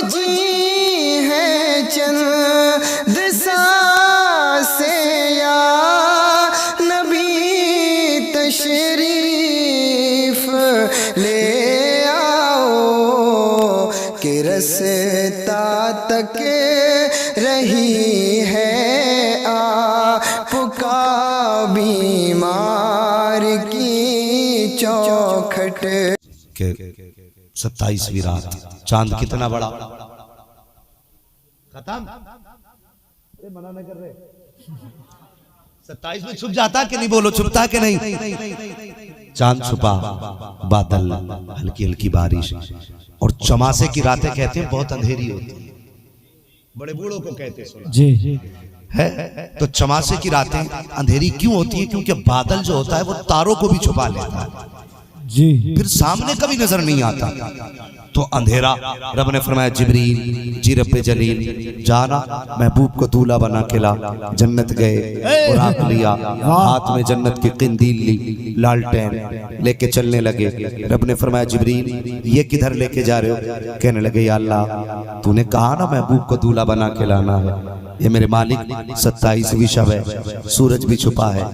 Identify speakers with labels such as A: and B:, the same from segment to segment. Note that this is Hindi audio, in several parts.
A: जी है चंद सांसें या नबी तशरीफ ले आओ कि रास्ता तक रही है आपका बीमार की चौखट।
B: 27वीं रात, चांद कितना बड़ा, खत्म मना नहीं कर रहे। 27 में छुप जाता कि नहीं, बोलो छुपता कि नहीं? चांद छुपा, बादल, हल्की हल्की बारिश, और चमासे की रातें कहते हैं बहुत अंधेरी होती है, बड़े बूढ़ों को कहते हैं जी है। तो चमासे की रातें अंधेरी क्यों होती है? क्योंकि बादल जो होता है वो तारों को भी छुपा लेता है जी, फिर सामने कभी नजर नहीं आता, तो अंधेरा। रब ने फरमाया जिब्रील जी रब्बे जलील जाना, महबूब को दूल्हा बना के ला। जन्नत गए, बुराक लिया, हाथ में जन्नत की किंदील ली, लालटेन लेके चलने लगे। रब ने फरमाया जिब्रील ये किधर लेके जा रहे हो? कहने लगे या अल्लाह तूने कहा ना महबूब को दूल्हा बना के लाना है। ये मेरे मालिक 27वीं शब है, सूरज भी छुपा है,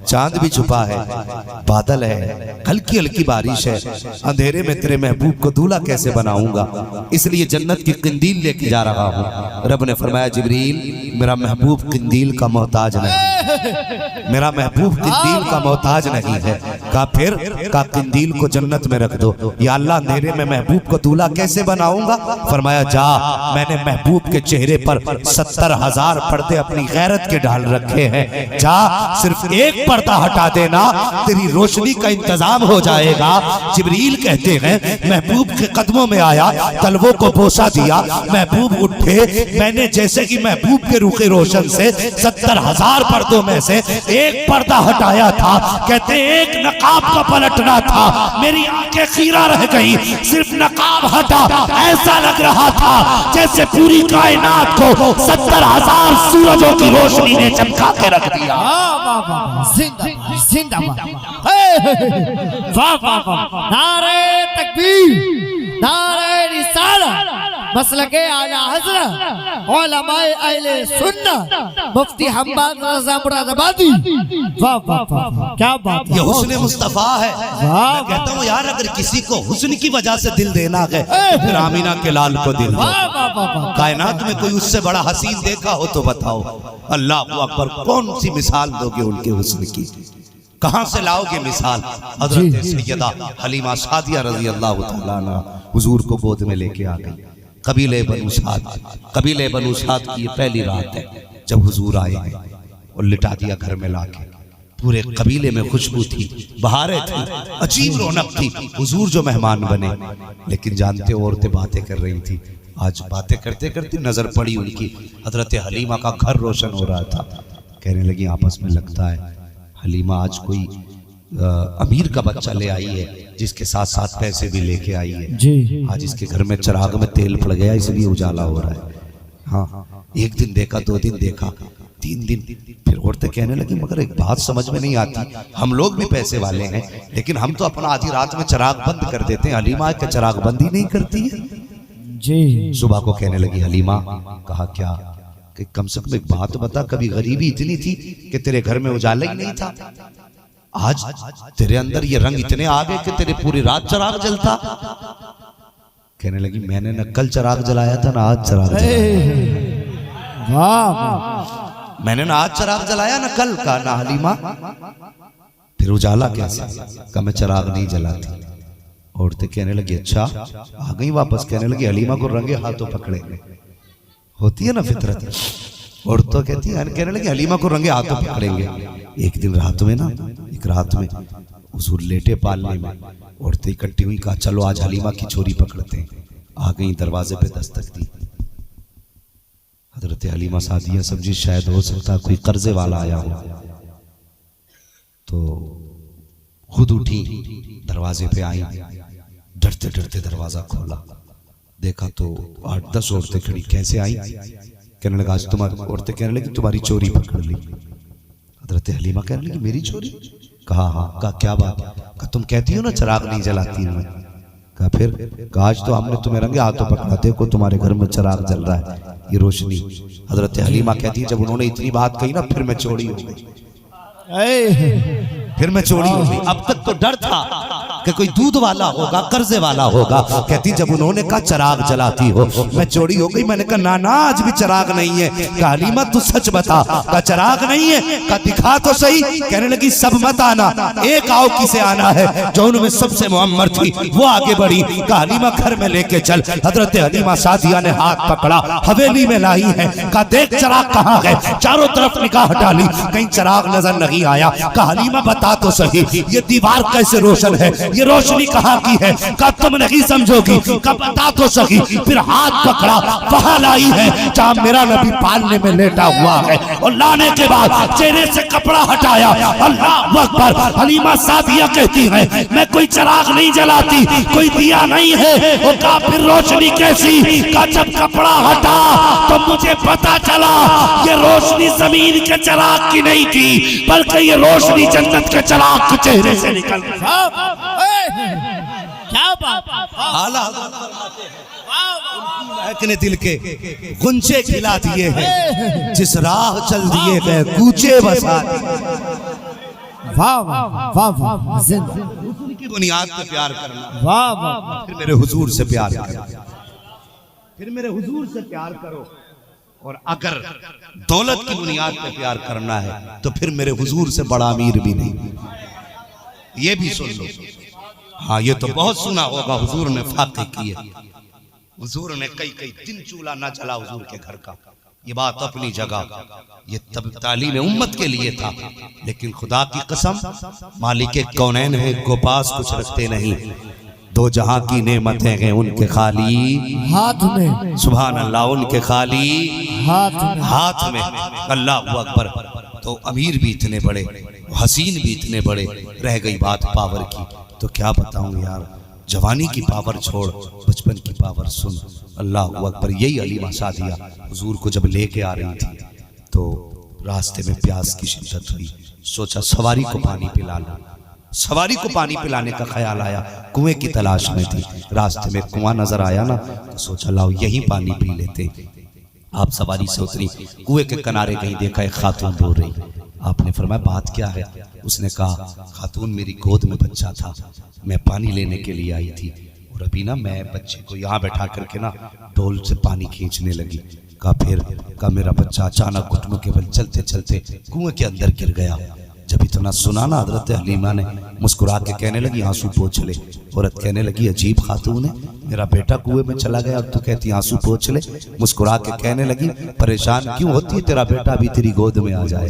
B: चांद भी छुपा है, बादल है, हल्की हल्की बारिश है, अंधेरे में तेरे महबूब को दूल्हा कैसे बनाऊंगा? इसलिए जन्नत की किंदील लेके जा रहा हूँ। रब ने फरमाया जिब्रील मेरा महबूब किंदील का मोहताज नहीं, मेरा महबूब किंदील का मोहताज नहीं है। कहा फिर? का किंदील को जन्नत में रख दो। या अल्लाह अंधेरे में महबूब को दूल्हा कैसे बनाऊंगा? फरमाया जा, मैंने महबूब के चेहरे पर 70,000 पर्दे अपनी गैरत के डाल रखे हैं, जा सिर्फ एक पर्दा हटा देना, तेरी रोशनी का इंतजाम हो जाएगा। जिब्रील कहते हैं महबूब के कदमों में आया, तलवों को बोसा दिया, महबूब उठे, मैंने जैसे कि महबूब के रूखे रोशन से 70,000 पर्दों में से एक पर्दा हटाया था। कहते एक नकाब का पलटना था, मेरी आंखें खीरा रह गई, सिर्फ नकाब हटा, ऐसा लग रहा था जैसे पूरी कायनात को 70,000 सूरजों की रोशनी ने चमका के रख दिया।
C: नारे तकबीर, नारे रिसालत, मसलके आला हज़रत, उलमाए अहले सुन्नत, मुफ्ती हम्माद रज़ा मुरादाबादी। वाह वाह वाह, क्या बात है,
B: ये हुस्न मुस्तफा है। मैं कहता हूँ यार अगर किसी को हुस्न की वजह से दिल देना है तो फिर आमीना के लाल को दिल दो। कायनात में कोई उससे बड़ा हसीन देखा हो तो बताओ। अल्लाह अकबर, कौन सी मिसाल दोगे उनके हुस्न की? कहां से लाओगे मिसाल? हजरत सैयदा हलीमा सादिया रजी अल्लाह तआला अन्हा हुजूर को गोद में लेके आ गई। कबीले बनु साद की ये पहली रात है जब हुजूर आए हैं और लिटा दिया घर में लाके। पूरे कबीले में खुशबू थी, बहारें थी, अजीब रौनक थी। हुजूर जो मेहमान बने, लेकिन जानते हो औरतें बातें कर रही थी। आज बातें करते करते नजर पड़ी उनकी, हजरत हलीमा का घर रोशन हो रहा था। कहने लगी आपस में, लगता है हलीमा आज कोई अमीर का बच्चा ले आई है, जिसके साथ साथ पैसे भी लेके आई है जी। आज इसके घर में चिराग में तेल पड़ गया, इसलिए उजाला हो रहा है। हाँ, एक दिन देखा, 2 दिन देखा, 3 दिन, फिर औरतें कहने लगी मगर एक बात समझ में नहीं आती, हम लोग भी पैसे वाले हैं लेकिन हम तो अपना आधी रात में चिराग बंद कर देते हैं, हलीमा का चिराग बंदी नहीं करती है जी। सुबह को कहने लगी हलीमा, कहा क्या कि कम से कम एक बात बता, कभी गरीबी इतनी थी कि तेरे घर में उजाला ही नहीं था, आज तेरे अंदर ये रंग इतने आ गए कि तेरे पूरी रात चिराग जलता। कहने लगी मैंने न कल चिराग जलाया था ना आज चिराग जलाया, मैंने ना आज चिराग जलाया ना कल का, ना हलीमा फिर उजाला कैसे? का मैं चिराग नहीं जलाती। औरतें कहने लगी अच्छा आ गई वापस। कहने लगी हलीमा को रंगे हाथों पकड़ेंगे, होती है ना फितरत। और तो कहती है, कहने लगी हलीमा को रंगे हाथों पकड़ेंगे। एक दिन रात में ना, एक रात में हुजूर लेटे पालने में, औरतें इकट्ठी हुई, कहा चलो आज हलीमा की चोरी पकड़ते हैं। आ गई, दरवाजे पे दस्तक दी। हजरत हलीमा सादिया समझी शायद हो सकता कोई कर्जे वाला आया हो, तो खुद उठी, दरवाजे पे आई, डरते डरते दरवाजा खोला, देखा तो 8-10 औरतें खड़ी। कैसे आई? कहने लगा आज तुम्हारी, औरतें कहने लगी तुम्हारी चोरी पकड़ ली। हजरत हलीमा कहने लगी मेरी चोरी? कहा हाँ। कहा क्या बात? कहा तुम कहती हो ना चिराग नहीं जलाती मैं। कहा फिर आज तो हमने तुम्हें रंगे हाथों पकड़ा, देखो तुम्हारे घर में चिराग जल रहा है, ये रोशनी। हजरत हलीमा कहती है जब उन्होंने इतनी बात कही ना फिर मैं चौड़ी हो गई, फिर मैं चौड़ी हो गई। अब तक तो डर था कि कोई दूध वाला होगा, कर्जे वाला होगा। कहती जब उन्होंने कहा चिराग जलाती हो, मैं चौड़ी हो गई। मैंने कहा ना ना आज भी चिराग नहीं है। कहा हलीमा तू सच बता। कहा चिराग नहीं है। कहा दिखा तो सही। कहने लगी सब मत आना, एक आओ किसे आना है। जो उनमें सबसे मुअम्मर थी वो आगे बढ़ी। कहा हलीमा घर में लेके चल। हजरत हलीमा सादिया ने हाथ पकड़ा, हवेली में लाई है। कहा देख चिराग कहाँ है। चारों तरफ निगाह डाली, कहीं चिराग नजर नहीं आया। कहा हलीमा बता तो सही ये दीवार कैसे रोशन है, ये रोशनी कहाँ की है। कहा तुम नहीं समझोगी। कहा बता तो सही। फिर हाथ पकड़ा, वहां लाई है जहां मेरा नबी पालने में लेटा हुआ है। और लाने के बाद चेहरे से कपड़ा हटाया। अल्लाह अकबर। हलीमा सादिया कहती है मैं कोई चिराग नहीं जलाती, कोई दिया नहीं है। और कहा फिर रोशनी कैसी। कहा जब कपड़ा हटा तो मुझे पता चला ये रोशनी जमीन के चिराग की नहीं थी, बल्कि ये रोशनी जन्नत के चिराग के चेहरे से निकल गई।
C: क्या बात।
B: महकने दिल के गुंजे खिला दिए हैं, जिस राह चल दिए गए कूचे बसा दिए।
C: वाह वाह वाह वाह।
B: की बुनियाद पे प्यार करना।
C: वाह वाह।
B: फिर मेरे हुजूर से प्यार करो, फिर मेरे हुजूर से प्यार करो। और अगर दौलत की बुनियाद पे प्यार करना है तो फिर मेरे हुजूर से बड़ा अमीर भी नहीं। ये भी सुन लो। हाँ ये तो बहुत सुना होगा, हुजूर ने फाके किए, हुजूर ने कई कई दिन चूल्हा ना जला हुजूर के घर का। ये बात अपनी जगह, ये तब तालीम उम्मत के लिए था। लेकिन खुदा की कसम मालिक कौनैन है को पास कुछ रखते नहीं। दो जहां की नेमतें हैं उनके खाली
C: हाथ में।
B: सुभान अल्लाह। उनके खाली
C: हाथ
B: में। अल्लाह अकबर। तो अमीर भी इतने बड़े, हसीन भी इतने बड़े, रह गई बात पावर की। तो क्या बताऊं यार, जवानी की पावर छोड़, बचपन की पावर सुन। अल्लाह अकबर। यही हलीमा सादिया हुजूर को जब लेके आ रही थी तो रास्ते में प्यास की शिद्दत हुई। सोचा सवारी को पानी पिला लो। सवारी को पानी पिलाने का ख्याल आया, कुएं की तलाश में थी। रास्ते में कुआं नजर आया ना, तो सोचा लाओ यहीं पानी पी लेते। आप सवारी से उतरी, कुएं के किनारे कहीं देखा एक खातून रो रही। आपने फरमाया बात क्या है। उसने कहा खातून मेरी गोद में बच्चा था, मैं पानी लेने के लिए आई थी और अभी ना मैं बच्चे को यहाँ बैठा करके ना डोल से पानी खींचने लगी। कहा फिर। कहा मेरा बच्चा अचानक घुटनों के बल चलते चलते कुएं के अंदर गिर गया। जब इतना सुना ना हजरत हलीमा ने मुस्कुरा के कहने लगी आंसू पोंछ ले। औरत कहने लगी अजीब खातून है, मेरा बेटा कुएं में चला गया और तू कहती आंसू पोंछ ले। मुस्कुरा के कहने लगी परेशान क्यों होती है, तेरा बेटा भी तेरी गोद में आ जाए।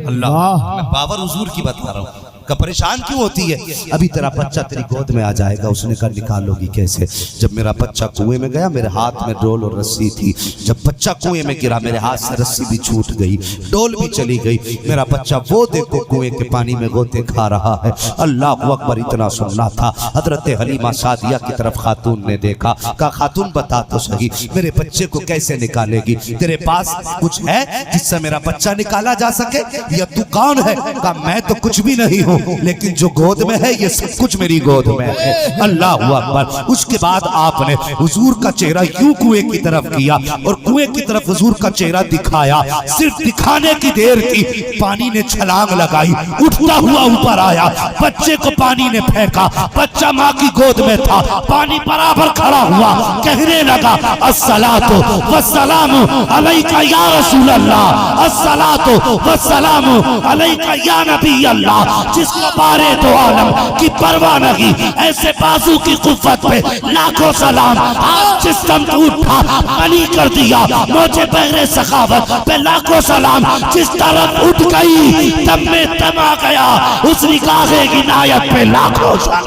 B: अल्लाह, मैं पावर हुजूर की बता रहा हूँ। का परेशान क्यों होती है, अभी तेरा बच्चा तेरी गोद में आ जाएगा। उसने कहा निकालोगी कैसे। जब मेरा बच्चा कुएं में गया मेरे हाथ में डोल और रस्सी थी। जब बच्चा कुएं में गिरा मेरे हाथ से रस्सी भी छूट गई, डोल भी चली गई। मेरा बच्चा वो देखो कुएं के पानी में गोते खा रहा है। अल्लाह अकबर। इतना सुनना था। हजरत हलीमा सादिया की तरफ खातून ने देखा। कहा खातून बता तो सही मेरे बच्चे को कैसे निकालेगी, तेरे पास कुछ है जिससे मेरा बच्चा निकाला जा सके, या तू कौन है। कहा मैं तो कुछ भी नहीं हूँ, लेकिन जो गोद में है ये सब कुछ मेरी गोद में है। अल्लाह अकबर। उसके बाद आपने हुजूर का चेहरा यूं कुएं की तरफ किया और कुएं की तरफ हुजूर का चेहरा दिखाया। सिर्फ दिखाने की देर की पानी ने छलांग लगाई, उठता हुआ ऊपर आया, बच्चे को पानी ने फेंका। बच्चा माँ की गोद में था, पानी बराबर खड़ा हुआ, कहने लगा अस्सलातु वस्सलामु अलैका या रसूल अल्लाह, अस्सलातु वस्सलामु अलैका या नबी अल्लाह। जिसको बारे तो आलम की परवाह नहीं, ऐसे बाजू की कुव्वत पे लाखों सलाम। आज जिस्म उठा बनी कर दिया, मुझे बहरे सखावत पे लाखों सलाम। जिस तरफ उठ गई तब में तम आ गया, उस निगाहे की नायत पे लाखों सलाम।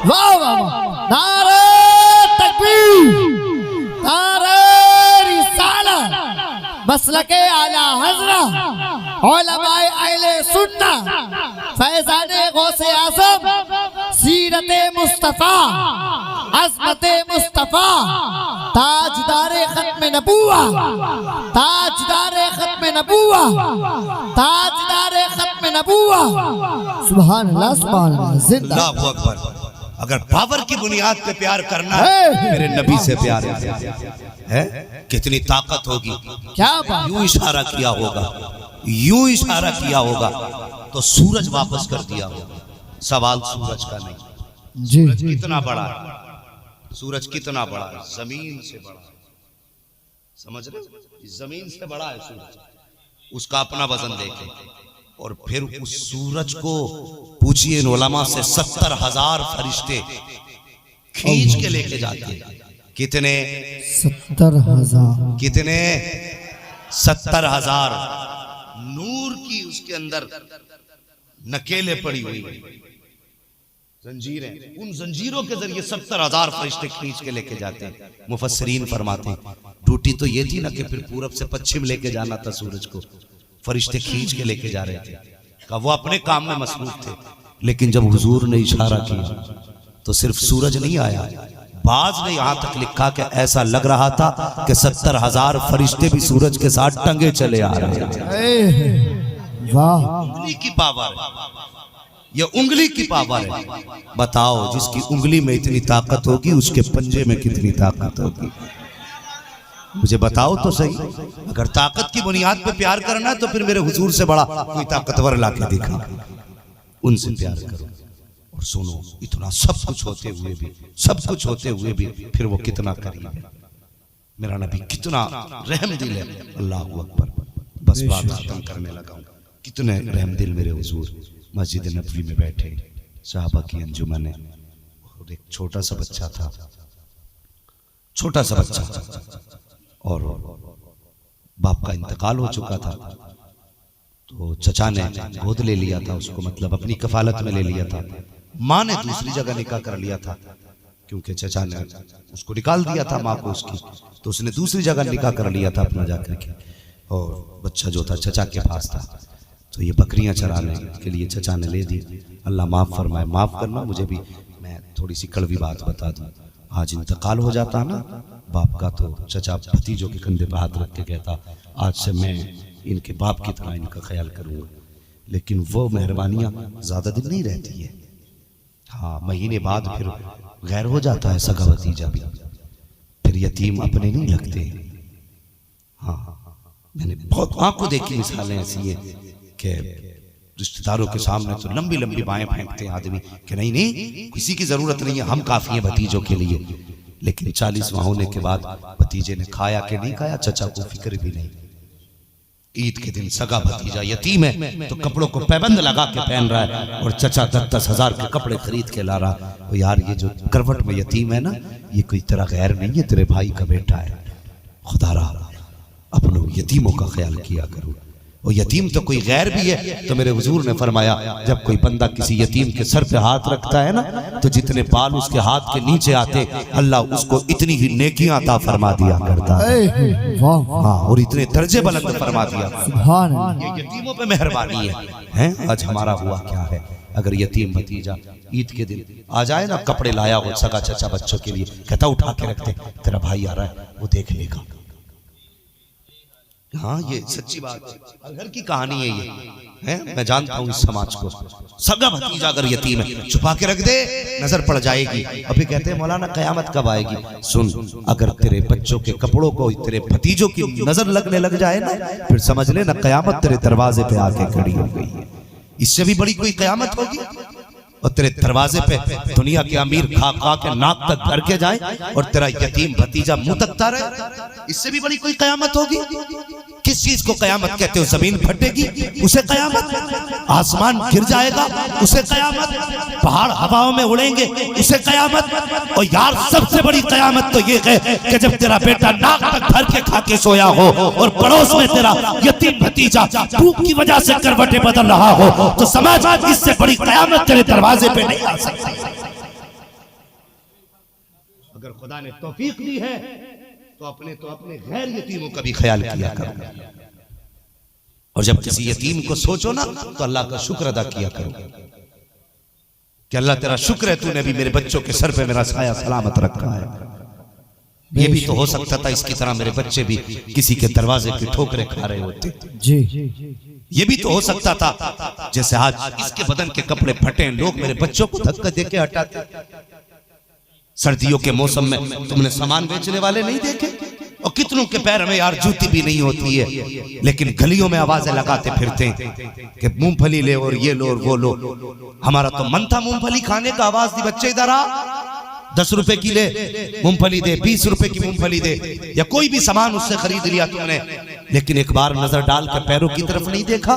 C: वाह वाह वाह। नारे तकबीर, नारे रिसालत, मसलके आला हज़रत, उलमाए अहले सुन्नत, फैज़ाने गौसे आज़म, सीरते मुस्तफ़ा, अज़मते मुस्तफ़ा, ताजदारे खत्म नबुव्वा, ताजदारे खत्म नबुव्वा, ताजदारे खत्म नबुव्वा। सुभान अल्लाह, सुभान अल्लाह। जिंदा।
B: अल्लाहु अकबर। अगर पावर की बुनियाद पे प्यार करना है मेरे नबी से प्यार है। कितनी ताकत होगी।
C: क्या बात।
B: यूं इशारा किया होगा, यूं इशारा किया होगा तो सूरज वापस कर दिया होगा। सवाल सूरज का नहीं,
C: जी
B: सूरज कितना बड़ा है, सूरज कितना बड़ा है, जमीन से बड़ा है। समझ रहे हो, जमीन से बड़ा है सूरज। उसका अपना वजन देखें और फिर उस सूरज को पूछिए इन उलमा से 70,000 फरिश्ते खींच के लेके जाते हैं। कितने?
C: 70,000।
B: कितने? 70,000। नूर की उसके अंदर नकेले पड़ी हुई जंजीरें, उन जंजीरों के जरिए 70,000 फरिश्ते खींच के लेके जाते हैं। मुफस्सिरीन फरमाते हैं ड्यूटी तो ये थी ना कि फिर पूरब से पश्चिम लेके जाना था सूरज को, फरिश्ते खींच के लेके जा रहे थे। का वो अपने काम में मसरूफ थे, लेकिन जब हुजूर ने इशारा किया तो सिर्फ सूरज नहीं आया, बाज ने यहां तक लिखा कि ऐसा लग रहा था कि 70,000 फरिश्ते भी सूरज के साथ टंगे चले आ रहे थे।
C: वाह।
B: उंगली की पावर है, ये उंगली की पावर है। बताओ जिसकी उंगली में इतनी ताकत होगी उसके पंजे में कितनी ताकत होगी। मुझे बताओ तो सही। अगर ताकत की बुनियाद पे प्यार करना है तो फिर मेरे हुजूर से बड़ा कोई ताकतवर लाके दिखा, उनसे प्यार करो। और सुनो, इतना सब कुछ होते हुए भी, सब कुछ होते हुए भी फिर वो कितना करीब है। मेरा नबी कितना रहम दिल है। अल्लाह अकबर। बस बात खत्म करने लगा। कितने रहम दिल मेरे हुजूर। मस्जिद नबवी में बैठे, सहाबा की अंजुमन है, और एक छोटा सा बच्चा था, छोटा सा बच्चा, और बाप का इंतकाल हो चुका था। तो चचा ने गोद ले लिया था उसको, मतलब अपनी कफालत में ले लिया था। माँ ने दूसरी जगह निकाह कर लिया था, क्योंकि चचा ने उसको निकाल दिया था माँ को उसकी, तो उसने दूसरी जगह निकाह कर लिया था अपना जाकर के। और बच्चा जो था चचा के पास था, तो ये बकरियां चराने के लिए चचा ने ले दी। अल्लाह माफ़ फरमाए, माफ़ करना मुझे भी, मैं थोड़ी सी कड़वी बात बता दूं। आज इंतकाल हो जाता ना बाप का, तो चचा भतीजों के कंधे पर हाथ रख के कहता आज से मैं इनके बाप की तरह इनका ख्याल करूँगा। लेकिन वो मेहरबानियाँ ज़्यादा दिन नहीं रहती है। हाँ, महीने बाद फिर गैर हो जाता है सगा भतीजा भी, फिर यतीम अपने नहीं लगते। हाँ, मैंने बहुत आंखों देखी मिसालें ऐसी हैं कि रिश्तेदारों के सामने तो लंबी लंबी बाएं फेंकते हैं आदमी कि नहीं नहीं किसी की जरूरत नहीं है, हम काफी हैं भतीजों के लिए। लेकिन 40वां होने के बाद भतीजे ने खाया कि नहीं खाया चचा को फिक्र भी नहीं। ईद के दिन सगा भतीजा यतीम है तो कपड़ों को पैबंद लगा के पहन रहा है, और चचा 10-10 हजार के कपड़े खरीद के ला रहा। तो यार ये जो करवट में यतीम है ना, ये कोई तेरा गैर नहीं है, तेरे भाई का बेटा है। खुदारा अपनों यतीमों का ख्याल किया करो। और यतीम तो कोई गैर भी है, तो मेरे हुजूर ने फरमाया जब कोई बंदा किसी यतीम के सर पे हाथ रखता है ना, तो जितने बाल उसके हाथ के नीचे आते अल्लाह उसको इतनी ही नेकियां अता फरमा दिया करता है। हाँ, और इतने दर्जे बुलंद फरमा दिया। ये यतीमों पे मेहरबानी है। आज हमारा हुआ क्या है, अगर यतीम भतीजा ईद के दिन आ जाए ना, कपड़े लाया हो सगा चचा बच्चों के लिए, कहता उठा के रखते, तेरा भाई आ रहा है वो देख लेगा। हाँ, ये सच्ची बात है, घर की कहानी है ये, है? मैं जानता हूँ इस समाज को। सगा भतीजा अगर यतीम है छुपा के रख दे, नजर पड़ जाएगी। अभी कहते हैं मौलाना कयामत कब आएगी। सुन, अगर तेरे बच्चों के कपड़ों को तेरे भतीजों की नजर लगने लग जाए ना, फिर समझ ले ना कयामत तेरे दरवाजे पे आके खड़ी हो गई है। इससे भी बड़ी कोई कयामत होगी। और तेरे दरवाजे पे दुनिया के अमीर खा खा के नाक तक भर के जाए और तेरा यतीम भतीजा मुंह तकता रहे, इससे भी बड़ी कोई कयामत होगी। किस चीज को कयामत कहते हो? जमीन फटेगी उसे कयामत, आसमान गिर जाएगा उसे कयामत, पहाड़ हवाओं में उड़ेंगे उसे कयामत। और यार सबसे बड़ी कयामत तो ये है कि जब तेरा बेटा नाक तक भर के खा के सोया हो और पड़ोस में तेरा यतीम भतीजा भूख की वजह से करवटें बदल रहा हो, तो समझ इससे बड़ी कयामत तेरे दरवाजे पे नहीं आ सकती। अगर खुदा ने तौफीक दी है तो अपने गैर यतीमों का भी ख्याल किया करो। और जब किसी यतीम को सोचो ना, तो अल्लाह का शुक्र अदा किया करो कि अल्लाह तेरा शुक्र है, तूने भी मेरे बच्चों के सर पे मेरा साया सलामत रखा है। ये भी तो हो सकता था इसकी तरह मेरे बच्चे भी किसी के दरवाजे की ठोकरें खा रहे होते जी। ये भी तो हो सकता था जैसे आज इसके बदन के कपड़े फटे, लोग मेरे बच्चों को धक्का देके हटाते, सर्दियों के मौसम में तुमने सामान बेचने वाले नहीं देखे? और कितनों के पैर में यार जूती भी नहीं होती है, लेकिन गलियों में आवाजें लगाते फिरते हैं कि मूंगफली ले और ये लो और वो लो। हमारा तो मन था मूंगफली खाने का, आवाज दी बच्चे इधर आ, 10 रुपए की ले मूंगफली दे, 20 रुपए की मूंगफली दे, या कोई भी सामान उससे खरीद लिया तुमने, लेकिन एक बार नजर डाल के पैरों की तरफ नहीं देखा।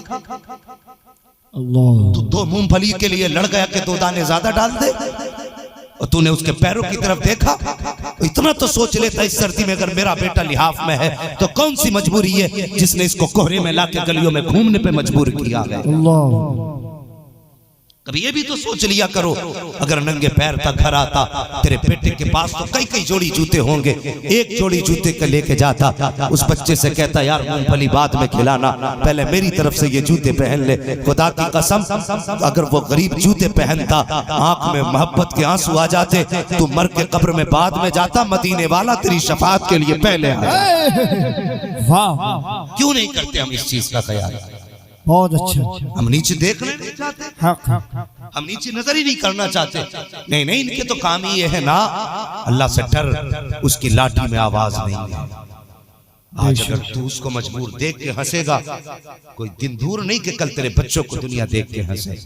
C: अल्लाह,
B: तू 2 मूंगफली के लिए लड़ गया कि 2 दाने ज्यादा डाल दे, और तूने उसके पैरों की तरफ देखा। इतना तो सोच लेता, इस सर्दी में अगर मेरा बेटा लिहाफ में है तो कौन सी मजबूरी है जिसने इसको कोहरे में लाके गलियों में घूमने पे मजबूर किया है।
C: अल्लाह,
B: कभी ये भी तो सोच लिया करो, अगर नंगे पैर तक घर आता तेरे बेटे के पास तो कई कई जोड़ी जूते होंगे, एक जोड़ी जूते के लेके जाता, उस बच्चे से कहता यार मूंगफली बाद में खिलाना, पहले मेरी तरफ से ये जूते पहन ले। खुदा की कसम, अगर वो गरीब जूते पहनता, आंख में मोहब्बत के आंसू आ जाते, तू मर के कब्र में बाद में जाता, मदीने वाला तेरी शफाअत के लिए पहले आया।
C: वाह,
B: क्यों नहीं करते हम इस चीज का ख्याल?
C: बहुत अच्छा,
B: हम नीचे देखने नहीं चाहते, हम नीचे नजर ही नहीं करना चाहते। नहीं नहीं, इनके तो काम ही ये है ना, अल्लाह से डर, उसकी लाठी में आवाज नहीं है। आज अगर तू उसको मजबूर देख के हंसेगा, कोई दिन दूर नहीं कि कल तेरे बच्चों को दुनिया देख के हंसे।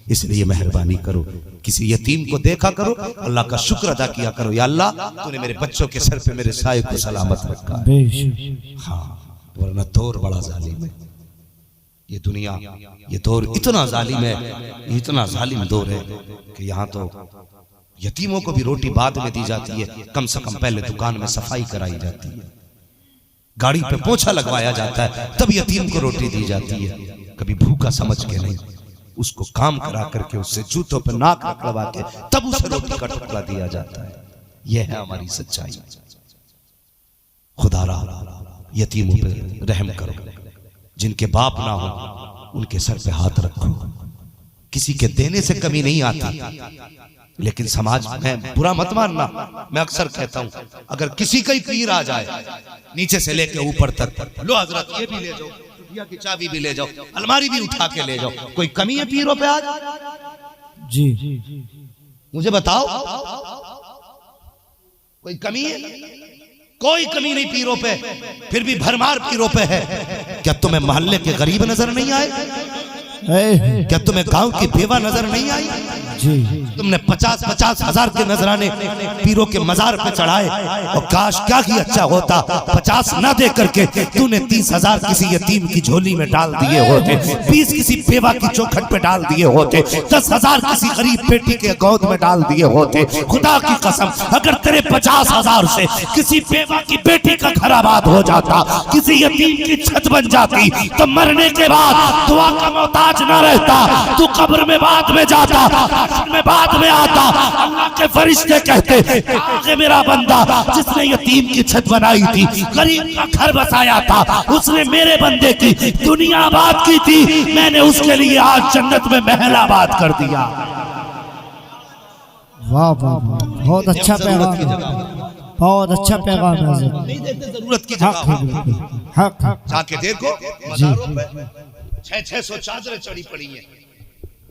B: इसलिए मेहरबानी करो, किसी यतीम को देखा करो, अल्लाह का शुक्र अदा किया करो, या अल्लाह तूने मेरे बच्चों के सर पे मेरे साए को सलामत रखा है। हाँ, वरना दौर बड़ा जालिम है ये दुनिया, ये दौर इतना जालिम है, इतना जालिम दौर है कि यहाँ तो यतीमों को भी रोटी बाद में दी जाती है, कम से कम पहले दुकान में सफाई कराई जाती है, गाड़ी पे पोछा लगवाया जाता है, तब यतीम को रोटी दी जाती है। कभी भूखा समझ के नहीं, उसको काम करा करके उससे जूतों पे नाक रखवा के तब उसे रोटी का टुकड़ा दिया जाता है। यह है हमारी सच्चाई। खुदा यतीमों पे रहम करो, जिनके बाप ना हो उनके सर पे हाथ रखो। किसी के देने से कमी नहीं आती, लेकिन समाज में बुरा मत मानना। मैं अक्सर कहता हूं, अगर किसी का ही पीर आ जाए नीचे से लेके ऊपर तक, लो हजरत ये भी ले जाओ, कुटिया की चाबी भी ले जाओ, अलमारी भी उठा के ले जाओ, कोई कमी है पीरों पे आज?
C: जी,
B: मुझे बताओ, कोई कमी है? कोई कमी नहीं पीरों पे, फिर भी भरमार पीरों पे है। क्या तुम्हें मोहल्ले के गरीब नजर नहीं आए? क्या तुम्हें गांव की बेवा नजर नहीं आई?
C: जी,
B: तुमने 50-50 हजार के नजराने पीरों के मजार पे चढ़ाए, और काश क्या ही अच्छा होता 50 ना दे करके तूने 30,000 किसी यतीम की झोली में डाल दिए होते, 20 किसी बेवा की चौखट पे डाल दिए होते, 10,000 किसी गरीब बेटी के गोद में डाल दिए होते। खुदा की कसम, अगर तेरे 50,000 से किसी बेवा की बेटी का घर आबाद हो जाता, किसी यतीम की छत बन जाती, तो मरने के बाद दुआ का मोहताज ना रहता, तू कब्र में बाद में जाता, में बाद में आता, अल्लाह के फरिश्ते कहते आगे मेरा बंदा जिसने यतीम की छत बनाई थी, गरीब का घर बसाया था, उसने मेरे बंदे की दुनिया आबाद की थी, मैंने उसके लिए आज जन्नत में महल आबाद कर दिया।
C: वाह वाह, बहुत अच्छा पैगाम, बहुत अच्छा पैगाम है।
B: नहीं देते जरूरत की जगह,
C: हक,
B: जाके देखो मज़ारों पे 600 चादरें चढ़ी पड़ी हैं।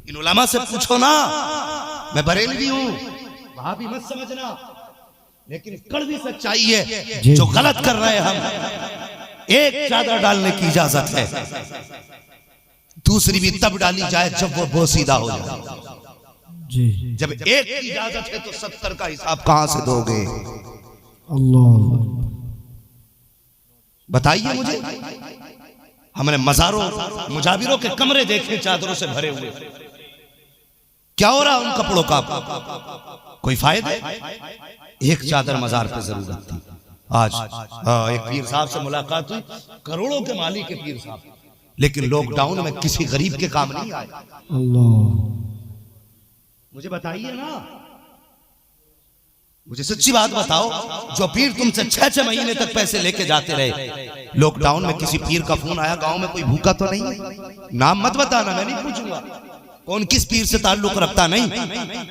B: इन उलमा से पूछो ना, मैं बरेलवी हूं, वहां भी मत समझना, लेकिन कड़वी सच्चाई है जो गलत कर रहे हैं हम। एक चादर डालने की इजाजत है, दूसरी भी तब डाली जाए जब वो बोसीदा हो जाए।
C: जी,
B: जब एक की इजाजत है तो 70 का हिसाब कहां से दोगे?
C: अल्लाह,
B: बताइए मुझे। हमने मजारों मुजाबिरों के कमरे देखे चादरों से भरे हुए, क्या हो रहा उन कपड़ों का? कोई फायदा? एक चादर मजार पे जरूरत थी। आज एक पीर साहब से मुलाकात हुई, करोड़ों के मालिक के पीर साहब, लेकिन लॉकडाउन में किसी गरीब के काम नहीं आए।
C: अल्लाह,
B: मुझे बताइए ना, मुझे सच्ची बात बताओ, जो पीर तुमसे 6-6 महीने तक पैसे लेके जाते रहे, लॉकडाउन में किसी पीर का फोन आया गांव में कोई भूखा तो नहीं? नाम मत बताना, मैं नहीं पूछूंगा कौन किस पीर से ताल्लुक रखता, नहीं,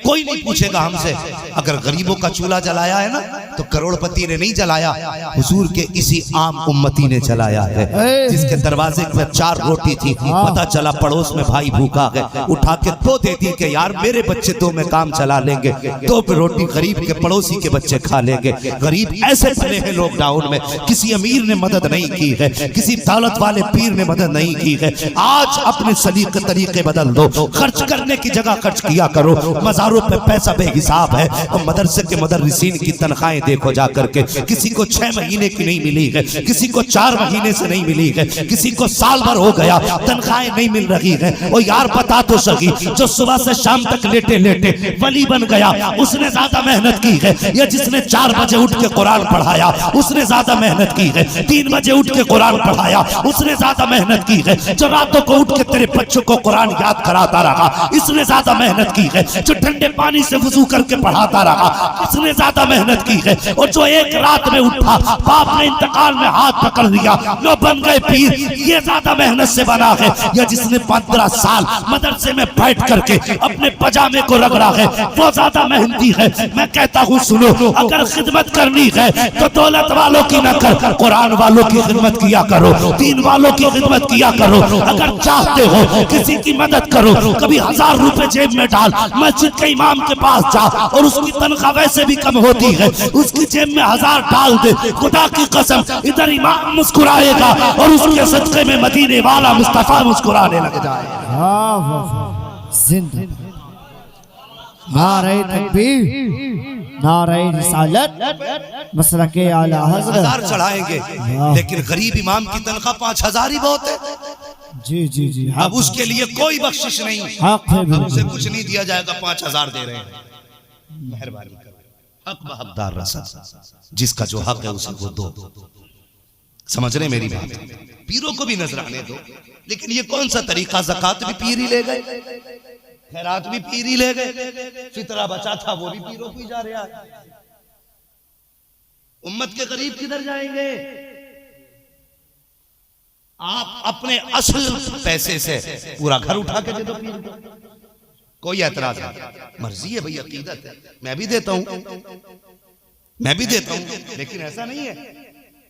B: कोई नहीं पूछेगा हमसे। अगर गरीबों का चूल्हा जलाया है ना, तो करोड़पति ने नहीं जलाया, हुजूर के इसी आम उम्मती ने जलाया है, जिसके दरवाजे पर 4 रोटी थी, पता चला पड़ोस में भाई भूखा है, उठा के 2 दे दी कि यार मेरे बच्चे 2 में काम चला लेंगे, 2 रोटी गरीब के पड़ोसी के बच्चे खा लेंगे। गरीब ऐसे पड़े हैं लॉकडाउन में, किसी अमीर ने मदद नहीं की है, किसी दौलत वाले पीर ने मदद नहीं की है। आज अपने सलीके तरीके बदल दो, खर्च करने की जगह खर्च किया करो। मज़ारों पे पैसा बेहिसाब है, और मदरसे के मुदर्रिसीन की तनख्वाहें देखो जा करके, किसी को 6 महीने की नहीं मिली है, किसी को 4 महीने से नहीं मिली है, किसी को साल भर हो गया तनख्वाहें नहीं मिल रही है। और यार बता तो सही, जो सुबह से शाम तक लेटे लेटे वली बन गया उसने ज्यादा मेहनत की है, या जिसने 4 बजे उठ के कुरान पढ़ाया उसने ज्यादा मेहनत की है, 3 बजे उठ के कुरान पढ़ाया उसने ज्यादा मेहनत की है, जो रातों को उठ के तेरे बच्चों को कुरान याद कराता रहा इसने ज्यादा मेहनत की है, जो ठंडे पानी से वुजू करके पढ़ाता रहा इसने ज्यादा मेहनत की है, और जो एक रात में उठा बाप ने इंतकाल में हाथ पकड़ लिया लो बन गए पीर, ये ज्यादा मेहनत से बना है, या जिसने 15 साल मदरसे में बैठ करके अपने पजामे को रगड़ा है वो ज्यादा मेहनती है। मैं कहता हूँ सुनो, अगर खिदमत करनी है तो दौलत वालों की न कर, कुरान वालों की खिदमत किया करो, दीन वालों की खिदमत किया करो। अगर चाहते हो किसी की मदद करो, कभी 1000 रुपए जेब में डाल, मस्जिद के इमाम के पास जा, और उसकी तनख्वाह वैसे भी कम होती है, उसकी जेब में 1000 डाल दे, खुदा की कसम इधर इमाम मुस्कुराएगा और उसके सदके में मदीने वाला मुस्तफा मुस्कुराने लग जाएगा।
C: जिंदा नारे तकबीर, नारे रिसालत, मसलके आला हज़रत।
B: 1000 चढ़ाएंगे, लेकिन गरीब इमाम की तनख्वाह 5000 ही बहुत है।
C: जी जी जी,
B: अब उसके लिए कोई बख्शिश नहीं,
C: हक है,
B: उसे कुछ नहीं दिया जाएगा, 5000 दे रहे हैं, मेहरबानी करो, हक बहकदार रसा, जिसका जो हक है उसे वो दो। समझ रहे मेरी बात? पीरों को भी नजराने दो, लेकिन ये कौन सा तरीका, ज़कात भी पीर ही ले गए, खैरात भी पीर ही ले गए, फितरा बचा था वो भी पीरों को ही जा रहा है। उम्मत के गरीब किधर जाएंगे? आप अपने असल पैसे से पूरा घर उठा के दे दो पीर को, कोई एतराज नहीं, मर्जी है भाई, अकीदत है, मैं भी देता हूं, मैं भी देता हूं, लेकिन ऐसा नहीं है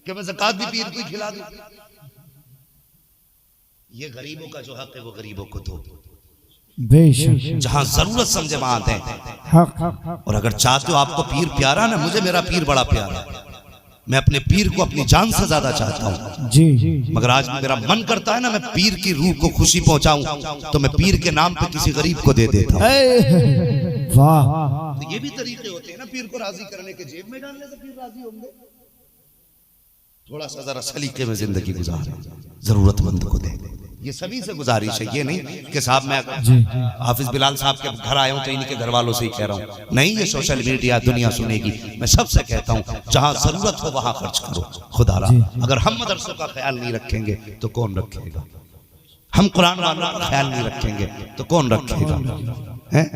B: कि मैं ज़कात भी पीर को ही खिला दूं। ये गरीबों का जो हक है वो गरीबों को दो,
C: बेशक
B: जहां जरूरत समझे वहां दें।
C: हक।
B: और अगर चाहते हो आपको पीर प्यारा ना, मुझे मेरा पीर बड़ा प्यारा है, मैं अपने पीर को अपनी जान से ज्यादा चाहता हूं,
C: जी,
B: मगर आज मेरा मन करता है ना मैं पीर की रूह को खुशी पहुंचाऊं, तो मैं पीर के नाम पे किसी गरीब को दे देता हूं।
C: वाह,
B: तो ये भी तरीके होते हैं ना पीर को राजी करने के, जेब में डालने से पीर राजी होंगे। थोड़ा सा जरा सलीके में जिंदगी गुजार, जरूरतमंद को दे, ये सभी से गुजारिश है। ये नहीं कि साहब मैं हाफिज बिलाल साहब के घर आया हूं तो इनके घर वालों से ही कह रहा हूं, नहीं, ये सोशल मीडिया दुनिया सुनेगी। मैं सबसे कहता हूं जहां जरूरत हो वहां खर्च करो। खुदारा अगर हम मदरसों का ख्याल नहीं रखेंगे तो कौन रखेगा? हम कुरान वालों का ख्याल नहीं रखेंगे तो कौन रखेगा? हैं?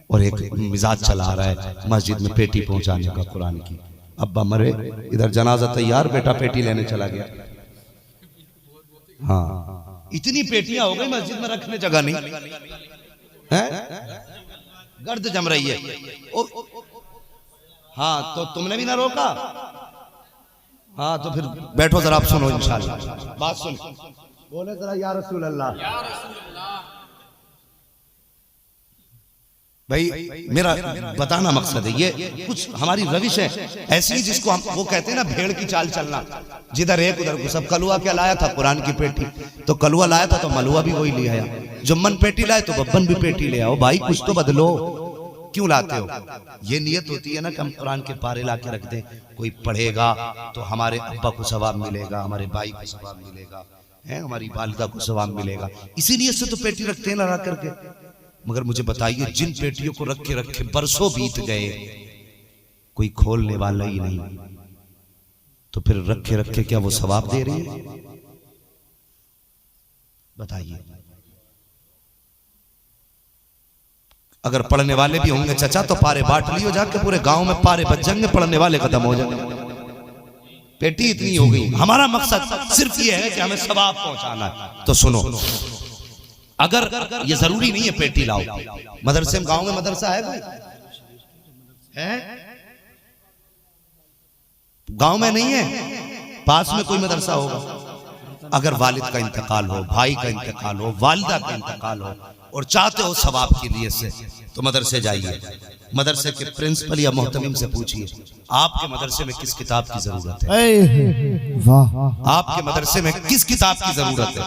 B: और एक मिजाज चला आ रहा है मस्जिद में पेटी पहुंचाने का कुरान की, अब्बा मरे इधर जनाजा तैयार, बेटा पेटी लेने चला गया। हाँ, इतनी पेटियां हो गई मस्जिद में रखने जगह नहीं है, गर्द जम रही है। हाँ तो तुमने भी ना रोका, हाँ तो फिर बैठो जरा, आप सुनो इंशाल्लाह बात सुन, बोले जरा या रसूल अल्लाह। भाई मेरा बताना मकसद है, ये कुछ हमारी रविश है ऐसी जिसको हम वो कहते हैं ना भेड़ की चाल चलना, जिधर एक उधर को सब। कलुआ क्या लाया था? कुरान की पेटी। तो कलुआ लाया था तो मलुआ भी वही ले आया, जुम्मन पेटी लाए तो बब्बन भी पेटी ले आओ। भाई कुछ तो बदलो, क्यों लाते हो? ये नियत होती है ना कि हम कुरान के पारे ला के रख दें, कोई पढ़ेगा तो हमारे अब्बा को सवाब मिलेगा, हमारे भाई को सवाब मिलेगा, है हमारी वालिदा को सवाब मिलेगा, इसी नियत से तो पेटी रखते हैं ला करके। मगर मुझे बताइए जिन पेटियों को रखे रखे बरसों बीत गए, कोई खोलने वाला ही नहीं, तो फिर रखे रखे क्या वो सवाब दे रही है? बताइए। अगर पढ़ने वाले भी होंगे चाचा तो पारे बांट लियो जाके, पूरे गांव में पारे बच जाएंगे, पढ़ने वाले खत्म हो जाएंगे। पेटी इतनी हो गई। हमारा मकसद सिर्फ ये है कि हमें सवाब पहुंचाना है। तो सुनो, अगर ये जरूरी नहीं है पेटी लाओ, मदरसे में, गांव में मदरसा है कोई? है? गांव में नहीं है, पास में कोई मदरसा होगा। अगर वालिद का इंतकाल हो, भाई का इंतकाल हो, वालिदा का इंतकाल हो और चाहते हो सवाब के लिए से, तो मदरसे जाइए। मदरसे के प्रिंसिपल या मोहतमिम से पूछिए आपके मदरसे में किस किताब की जरूरत है,
C: वाह
B: आपके मदरसे में किस किताब की जरूरत है।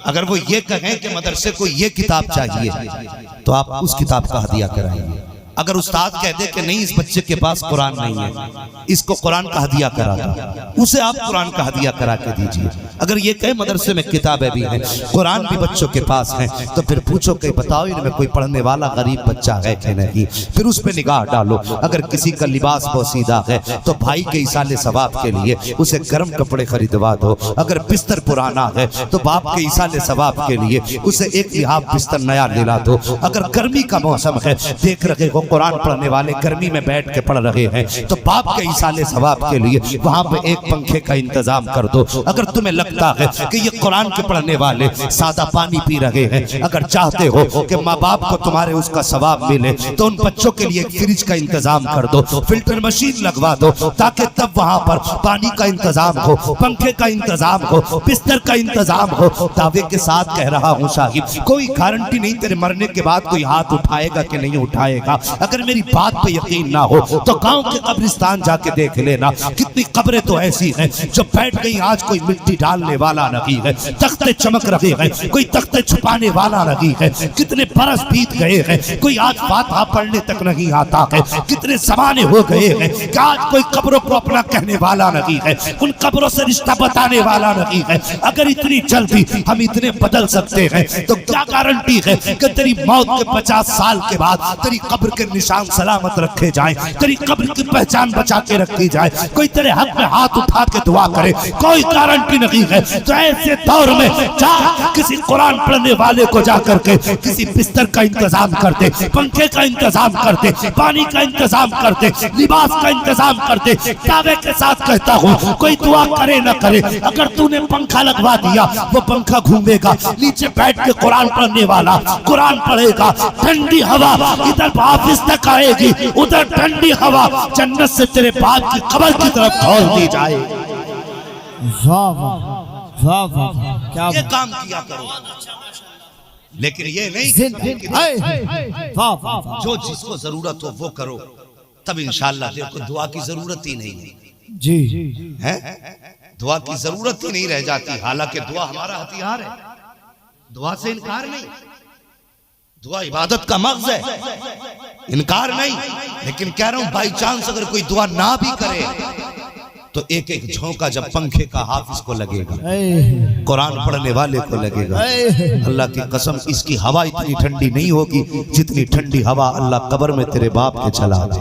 B: अगर वो ये कहें कि मदरसे को ये किताब चाहिए तो आप उस किताब का हदिया कराइए। अगर उस्ताद कह दे कि नहीं इस बच्चे के पास कुरान नहीं है, इसको कुरान का हदिया करा दो, उसे आप कुरान का हदिया करा के दीजिए। अगर ये कहे मदरसे में किताबें भी हैं, कुरान भी बच्चों के पास है, तो फिर पूछो कि बताओ इनमें कोई पढ़ने वाला गरीब बच्चा है कि नहीं, फिर उस पर निगाह डालो। अगर किसी का लिबास पोसीदा है तो भाई के इसाले सवाब के लिए उसे गर्म कपड़े खरीदवा दो। अगर बिस्तर पुराना है तो बाप के इसाले सवाब के लिए उसे एक लिहाफ बिस्तर नया दिला दो। अगर गर्मी का मौसम है, देख रहे हो कुरान पढ़ने वाले गर्मी में बैठ के पढ़ रहे हैं, तो बाप के इसाले सवाब के लिए वहां पे एक पंखे का इंतजाम कर दो। अगर तुम्हें लगता है कि ये कुरान के पढ़ने वाले सादा पानी पी रहे हैं, अगर चाहते हो कि माँ बाप को तुम्हारे उसका सवाब मिले, तो उन बच्चों के लिए एक फ्रिज का इंतजाम कर दो, फिल्टर मशीन लगवा दो, ताकि तब वहां पर पानी का इंतजाम हो, पंखे का इंतजाम हो, बिस्तर का इंतजाम हो। दावे के साथ कह रहा हूँ साहिब, कोई गारंटी नहीं तेरे मरने के बाद कोई हाथ उठाएगा कि नहीं उठाएगा। अगर मेरी बात पे यकीन ना हो तो गांव के कब्रिस्तान जाके देख लेना, कितनी कब्रें तो ऐसी हैं जो बैठ गई, आज कोई मिट्टी डालने वाला नहीं है, तख्ते चमक रहे हैं, कोई तख्ते छुपाने वाला नहीं है। कितने बरस बीत गए हैं, कोई आज फातिहा पढ़ने तक नहीं आता है। कितने जमाने हो गए हैं कि आज कोई कब्रों को अपना कहने वाला नहीं है, उन कब्रों से रिश्ता बताने वाला नहीं है। अगर इतनी जल्दी हम इतने बदल सकते हैं तो क्या गारंटी है कि तेरी मौत के 50 साल के बाद तेरी कब्र के निशान सलामत रखे जाएं, तेरी कब्र की पहचान बचा के रखी जाए, कोई तेरे हक में हाथ उठा के दुआ करे, कोई गारंटी नहीं है। तो ऐसे दौर में जा किसी कुरान पढ़ने वाले को जा करके किसी बिस्तर का इंतजाम कर दे, पंखे का इंतजाम कर दे, पानी का इंतजाम कर दे, लिबास का इंतजाम कर दे। दावे के साथ कहता हूँ, कोई दुआ करे न करे, अगर तूने पंखा लगवा दिया वो पंखा घूमेगा, नीचे बैठ के कुरान पढ़ने वाला कुरान पढ़ेगा, ठंडी हवा इधर ऑफिस तक आएगी, उधर ठंडी हवा जन्नत से तेरे बाप की कब्र की तरफ खोल दी जाए।
C: वाह वाह वाह वाह, क्या
B: ये काम किया करो, लेकिन ये नहीं
C: वाह वाह,
B: जो जिसको जरूरत हो वो करो, तब इंशाअल्लाह देखो दुआ की जरूरत ही नहीं है।
C: जी
B: है, दुआ की जरूरत ही नहीं रह जाती। हालांकि दुआ हमारा हथियार है, दुआ से इनकार नहीं, दुआ इबादत का मग़ज़ है, इनकार नहीं। लेकिन कह रहा हूं बाई चांस अगर कोई दुआ ना भी करे तो एक एक झोंका जब पंखे का हाफिज को लगेगा, कुरान पढ़ने वाले को लगेगा, अल्लाह की कसम इसकी हवा इतनी ठंडी नहीं होगी जितनी ठंडी हवा अल्लाह कब्र में तेरे बाप के चला दे।